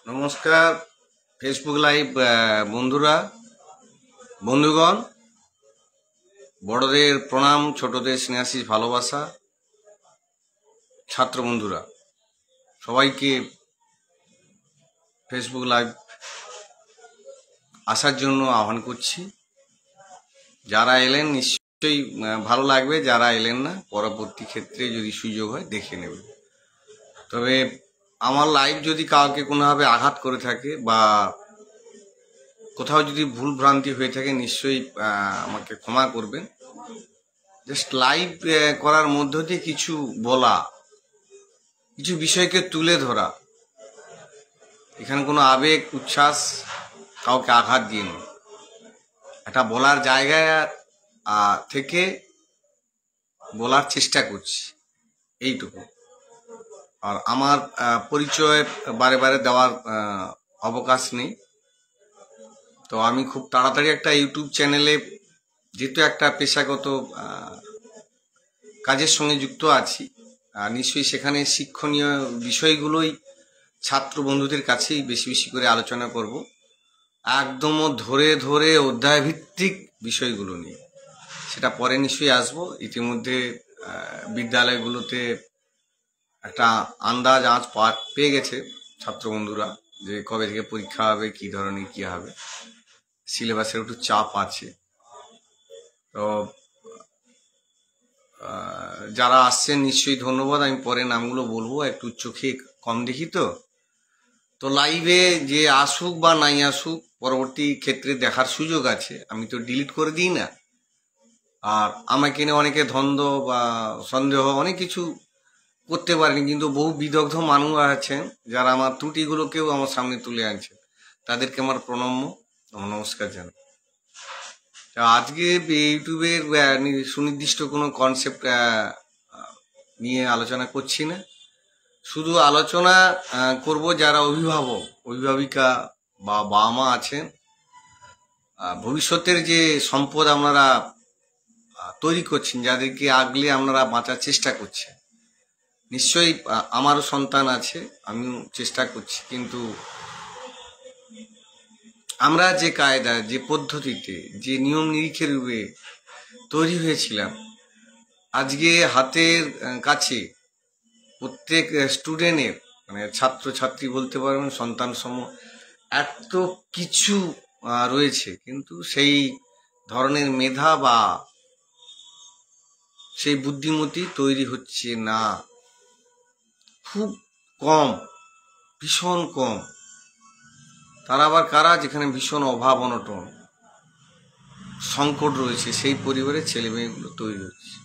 নমস্কার Facebook live বন্ধুগণ, বড়দের প্রণাম, ছোটদের স্নেহাশিস ভালোবাসা। ছাত্র বন্ধুরা সবাইকে ফেসবুক লাইভ আসার জন্য আহ্বান করছি। যারা এলেন নিশ্চয়ই ভালো লাগবে, যারা এলেন না পরবর্তী ক্ষেত্রে যদি সুযোগ হয় দেখে নেবে। তবে আমার লাইভ যদি কাউকে কোনোভাবে আঘাত করে থাকে বা কোথাও যদি ভুল ভ্রান্তি হয়ে থাকে নিশ্চয়ই আমাকে ক্ষমা করবেন। জাস্ট লাইভ করার মধ্য দিয়ে কিছু বলা, কিছু বিষয়কে তুলে ধরা, এখানে কোনো আবেগ উচ্ছ্বাস কাউকে আঘাত দিইনি। এটা বলার জায়গা থেকে বলার চেষ্টা করছি, এইটুকু। আর আমার পরিচয় বারে বারে দেওয়ার অবকাশ নেই। তো আমি খুব তাড়াতাড়ি একটা ইউটিউব চ্যানেলে, যেহেতু একটা পেশাগত কাজের সঙ্গে যুক্ত আছি, নিশ্চয়ই সেখানে শিক্ষণীয় বিষয়গুলোই ছাত্র বন্ধুদের কাছেই বেশি বেশি করে আলোচনা করব, একদম ধরে ধরে অধ্যায়ভিত্তিক বিষয়গুলো নিয়ে। সেটা পরে নিশ্চয়ই আসবো। ইতিমধ্যে বিদ্যালয়গুলোতে একটা আন্দাজ পেয়ে গেছে ছাত্র বন্ধুরা যে কবে থেকে পরীক্ষা হবে, কি ধরনের কি হবে। সিলেবাসের একটু চাপ আছে। তো যারা আসছেন নিশ্চয়ই ধন্যবাদ। আমি পরে নামগুলো বলবো, একটু চোখে কম দেখি। তো লাইভে যে আসুক বা নাই আসুক, পরবর্তী ক্ষেত্রে দেখার সুযোগ আছে। আমি তো ডিলিট করে দিই না। আর আমাকে নিয়ে অনেকে দ্বন্দ্ব বা সন্দেহ অনেক কিছু করতে পারেনি, কিন্তু বহু বিদগ্ধ মানুষ আছেন যারা আমার ত্রুটিগুলোকেও আমার সামনে তুলে আনছেন। তাদেরকে আমার প্রণম্য নমস্কার জানাই। আজকে ইউটিউবের সুনির্দিষ্ট কোনো কনসেপ্ট নিয়ে আলোচনা করছি না। শুধু আলোচনা করব যারা অভিভাবিকা বা বাবা মা আছেন, ভবিষ্যতের যে সম্পদ আপনারা তৈরি করছেন, যাদেরকে আগলে আপনারা বাঁচার চেষ্টা করছেন। নিশ্চয়ই আমারও সন্তান আছে, আমিও চেষ্টা করছি, কিন্তু আমরা যে কায়দা, যে পদ্ধতিতে, যে নিয়ম নিরিখের রূপে তৈরি হয়েছিলাম, আজকে হাতের কাছে প্রত্যেক স্টুডেন্টের, মানে ছাত্র ছাত্রী বলতে পারবেন, সন্তান সমূহ এত কিছু রয়েছে, কিন্তু সেই ধরনের মেধা বা সেই বুদ্ধিমতি তৈরি হচ্ছে না। খুব কম, ভীষণ কম। তারা আবার কারা? যেখানে ভীষণ অভাব অনটন সংকট রয়েছে, সেই পরিবারের ছেলে মেয়েগুলো তৈরি হচ্ছে।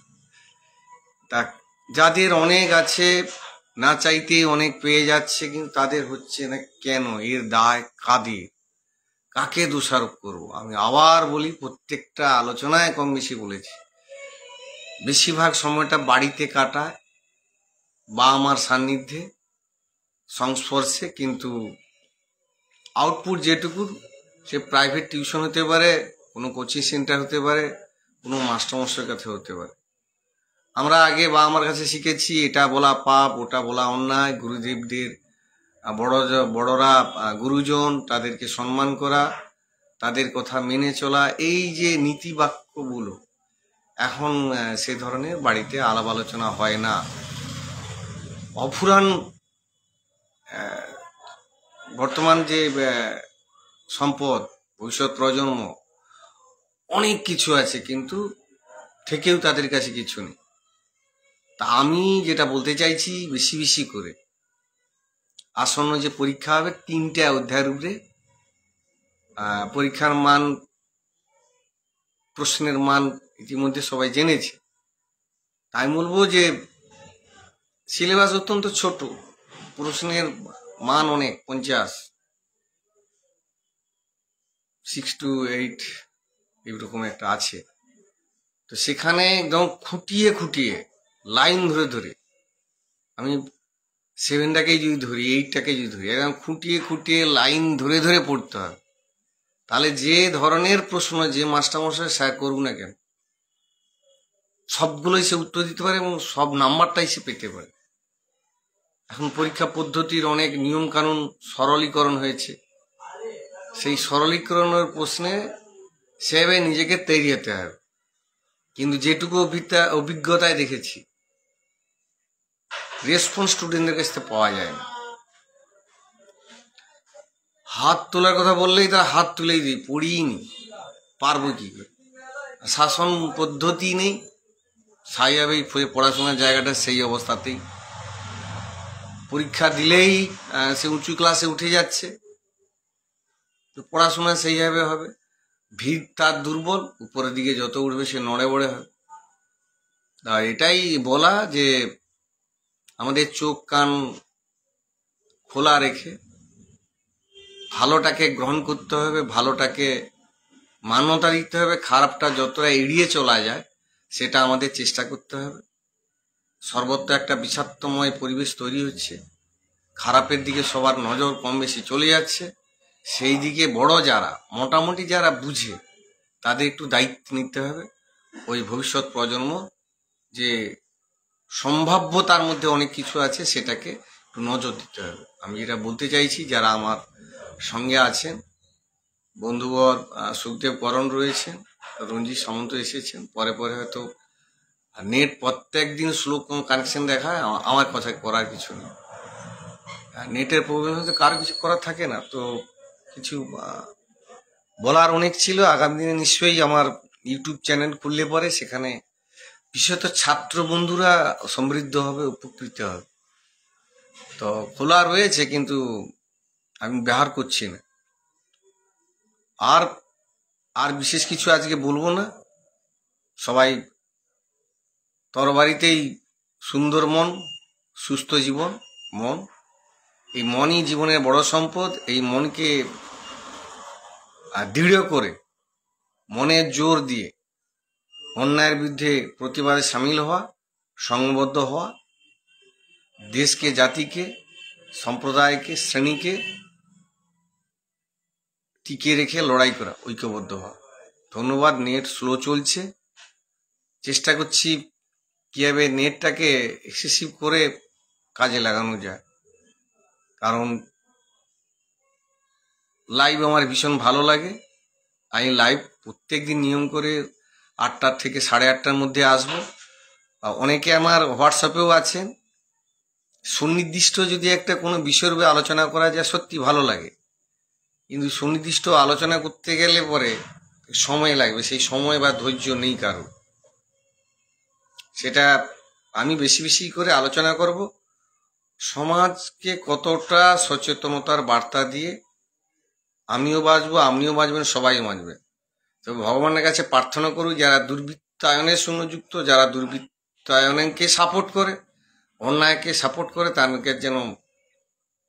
তা যাদের অনেক আছে, না চাইতে অনেক পেয়ে যাচ্ছে, কিন্তু তাদের হচ্ছে না কেন? এর দায় কাদের? কাকে দোষারোপ করব? আমি আবার বলি, প্রত্যেকটা আলোচনায় কম বেশি বলেছি, বেশিরভাগ সময়টা বাড়িতে কাটায় বা আমার সান্নিধ্যে সংস্পর্শে, কিন্তু আউটপুট যেটুকু, সে প্রাইভেট টিউশন হতে পারে, কোনো কোচিং সেন্টার হতে পারে, কোনো মাস্টারমশাইয়ের কাছে হতে পারে। আমরা আগে বা আমার কাছে শিখেছি এটা বলা পাপ, ওটা বলা অন্যায়। গুরুদেবদের বড়রা গুরুজন, তাদেরকে সম্মান করা, তাদের কথা মেনে চলা, এই যে নীতি বাক্যগুলো, এখন সে ধরনের বাড়িতে আলাপ আলোচনা হয় না। অফুরান বর্তমান যে সম্পদ, ভবিষ্যৎ প্রজন্ম, অনেক কিছু আছে, কিন্তু থেকেও তাদের কাছে কিছু নেই। তা আমি যেটা বলতে চাইছি, বেশি বেশি করে আসন্ন যে পরীক্ষা হবে, 3টে অধ্যায়ের উপরে পরীক্ষার মান, প্রশ্নের মান ইতিমধ্যে সবাই জেনেছে। তাই বলবো যে সিলেবাস অত্যন্ত ছোট, প্রশ্নের মান অনেক, 50, 6 to 8 এইরকম একটা আছে। তো সেখানে একদম খুঁটিয়ে খুঁটিয়ে, লাইন ধরে ধরে, আমি 7টাকেই যদি ধরি, 8টাকে যদি ধরি, একদম খুঁটিয়ে খুঁটিয়ে লাইন ধরে ধরে পড়তে হবে। তাহলে যে ধরনের প্রশ্ন যে মাস্টারমশাই স্যার করুক না কেন, সবগুলোই সে উত্তর দিতে পারে এবং সব নাম্বারটাই সে পেতে পারে। এখন পরীক্ষা পদ্ধতির অনেক নিয়ম কানুন সরলীকরণ হয়েছে। সেই সরলীকরণের প্রশ্নে সেভাবে নিজেকে তৈরি হতে হবে। কিন্তু যেটুকু অভিজ্ঞতায় দেখেছি, রেসপন্স স্টুডেন্টদের কাছ থেকে পাওয়া যায় না। হাত তোলার কথা বললেই তারা হাত তুলেই দিই, পড়িনি, পারবো কি করে? শাসন পদ্ধতি নেই, স্বাভাবিক পড়াশোনার জায়গাটা সেই অবস্থাতেই। পরীক্ষা দিলেই সে উঁচু ক্লাসে উঠে যাচ্ছে, তো পড়াশোনা সেইভাবে হবে। ভিড় তার দুর্বল, উপরের দিকে যত উঠবে সে নড়ে বড়ে হবে। আর এটাই বলা যে আমাদের চোখ কান খোলা রেখে ভালোটাকে গ্রহণ করতে হবে, ভালোটাকে মান্যতা দিতে হবে, খারাপটা যতটা এড়িয়ে চলা যায় সেটা আমাদের চেষ্টা করতে হবে। সর্বত্র একটা বিষাক্তময় পরিবেশ তৈরি হচ্ছে, খারাপের দিকে সবার নজর কম বেশি চলে যাচ্ছে। সেই দিকে বড় যারা মোটামুটি যারা বুঝে তাদের একটু দায়িত্ব নিতে হবে। ওই ভবিষ্যৎ প্রজন্ম যে সম্ভাব্যতার মধ্যে অনেক কিছু আছে সেটাকে একটু নজর দিতে হবে। আমি যেটা বলতে চাইছি, যারা আমার সঙ্গে আছেন, বন্ধুবর সুখদেব করণ রয়েছেন, রঞ্জিত সামন্ত এসেছেন, পরে পরে হয়তো নেট প্রত্যেক দিন স্লো কানেকশন দেখায়, আমার কথা করার কিছু নেই। নেটের প্রবলেম হয়তো কারো কিছু করার থাকে না, তো কিছু বলার অনেক ছিল। আগামী দিনে নিশ্চয়ই আমার ইউটিউব চ্যানেল খুললে পরে সেখানে বিশেষত ছাত্র বন্ধুরা সমৃদ্ধ হবে, উপকৃত হবে। তো খোলা রয়েছে, কিন্তু আমি ব্যবহার করছি না। আর বিশেষ কিছু আজকে বলবো না। সবাই তরবারিতেই সুন্দর মন, সুস্থ জীবন, মন, এই মনই জীবনের বড় সম্পদ। এই মনকে দৃঢ় করে, মনের জোর দিয়ে অন্যায়ের বিরুদ্ধে প্রতিবাদে সামিল হওয়া, সংঘবদ্ধ হওয়া, দেশকে, জাতিকে, সম্প্রদায়কে, শ্রেণীকে টিকিয়ে রেখে লড়াই করা, ঐক্যবদ্ধ হওয়া। ধন্যবাদ। নেট স্লো চলছে, চেষ্টা করছি কীভাবে নেটটাকে এক্সেসিভ করে কাজে লাগানো যায়। কারণ লাইভ আমার ভীষণ ভালো লাগে। আমি লাইভ প্রত্যেক দিন নিয়ম করে 8টার থেকে 8:30টার মধ্যে আসবো। অনেকে আমার হোয়াটসঅ্যাপেও আছেন। সুনির্দিষ্ট যদি একটা কোনো বিষয়ের উপরে আলোচনা করা যায় সত্যি ভালো লাগে, কিন্তু সুনির্দিষ্ট আলোচনা করতে গেলে পরে সময় লাগবে, সেই সময় বা ধৈর্য নেই কারো। সেটা আমি বেশি বেশি করে আলোচনা করব, সমাজকে কতটা সচেতনতার বার্তা দিয়ে আমিও বাঁচবো, আপনিও বাঁচবেন, সবাই বাঁচবে। তো ভগবানের কাছে প্রার্থনা করুক, যারা দুর্বৃত্তায়নের সঙ্গে যুক্ত, যারা দুর্বৃত্তায়নকে সাপোর্ট করে, অন্যায়কে সাপোর্ট করে,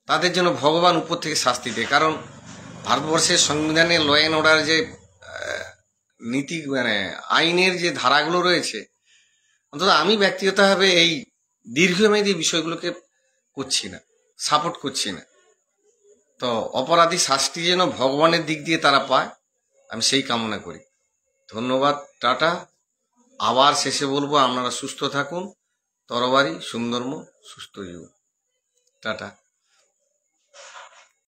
তাদের জন্য ভগবান উপর থেকে শাস্তি দেয়। কারণ ভারতবর্ষের সংবিধানে ল অ্যান্ড অর্ডার যে নীতি, আইনের যে ধারাগুলো রয়েছে, অন্তত আমি ব্যক্তিগতভাবে এই দীর্ঘমেয়াদী বিষয়গুলোকে করছি না, সাপোর্ট করছি না। তো অপরাধী শাস্তি যেন ভগবানের দিক দিয়ে তারা পায়, আমি সেই কামনা করি। ধন্যবাদ, টাটা। আবার শেষে বলবো, আপনারা সুস্থ থাকুন, তরবারি সুন্দরম সুস্থ জীবন, টাটা।